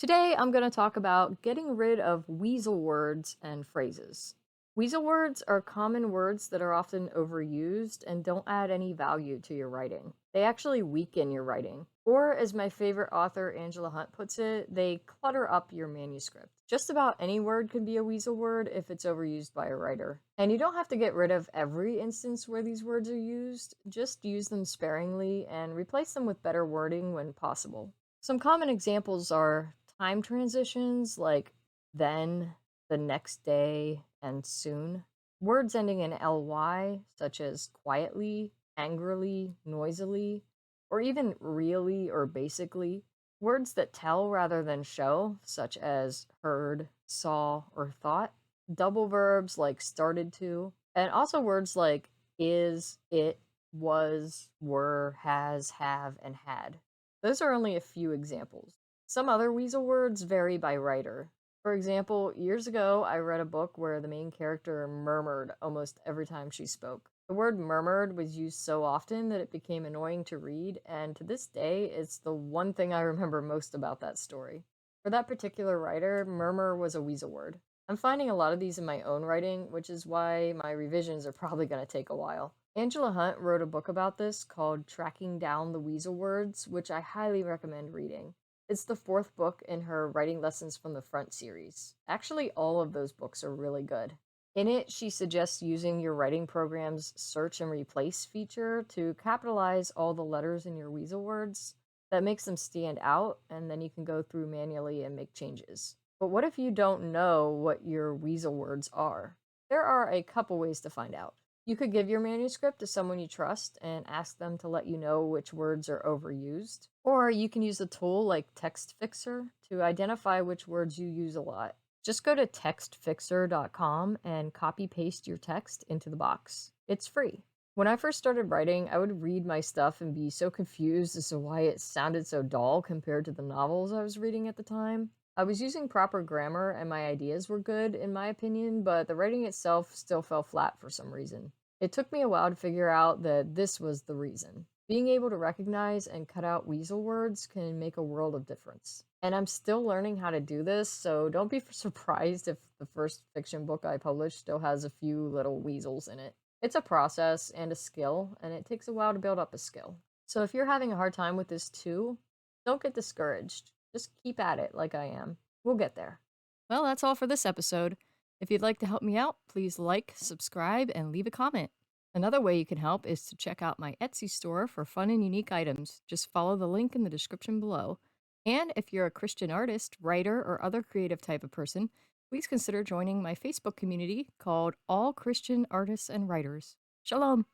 Today, I'm going to talk about getting rid of weasel words and phrases. Weasel words are common words that are often overused and don't add any value to your writing. They actually weaken your writing. Or, as my favorite author Angela Hunt puts it, they clutter up your manuscript. Just about any word can be a weasel word if it's overused by a writer. And you don't have to get rid of every instance where these words are used, just use them sparingly and replace them with better wording when possible. Some common examples are time transitions like then, the next day, and soon. Words ending in ly, such as quietly, angrily, noisily, or even really or basically. Words that tell rather than show, such as heard, saw, or thought. Double verbs like started to. And also words like is, it, was, were, has, have, and had. Those are only a few examples. Some other weasel words vary by writer. For example, years ago, I read a book where the main character murmured almost every time she spoke. The word murmured was used so often that it became annoying to read, and to this day, it's the one thing I remember most about that story. For that particular writer, murmur was a weasel word. I'm finding a lot of these in my own writing, which is why my revisions are probably going to take a while. Angela Hunt wrote a book about this called Tracking Down the Weasel Words, which I highly recommend reading. It's the fourth book in her Writing Lessons from the Front series. Actually, all of those books are really good. In it, she suggests using your writing program's search and replace feature to capitalize all the letters in your weasel words. That makes them stand out, and then you can go through manually and make changes. But what if you don't know what your weasel words are? There are a couple ways to find out. You could give your manuscript to someone you trust and ask them to let you know which words are overused. Or you can use a tool like Text Fixer to identify which words you use a lot. Just go to textfixer.com and copy paste your text into the box. It's free. When I first started writing, I would read my stuff and be so confused as to why it sounded so dull compared to the novels I was reading at the time. I was using proper grammar and my ideas were good, in my opinion, but the writing itself still fell flat for some reason. It took me a while to figure out that this was the reason. Being able to recognize and cut out weasel words can make a world of difference. And I'm still learning how to do this, so don't be surprised if the first fiction book I published still has a few little weasels in it. It's a process and a skill, and it takes a while to build up a skill. So if you're having a hard time with this too, don't get discouraged. Just keep at it like I am. We'll get there. Well, that's all for this episode. If you'd like to help me out, please like, subscribe, and leave a comment. Another way you can help is to check out my Etsy store for fun and unique items. Just follow the link in the description below. And if you're a Christian artist, writer, or other creative type of person, please consider joining my Facebook community called All Christian Artists and Writers. Shalom!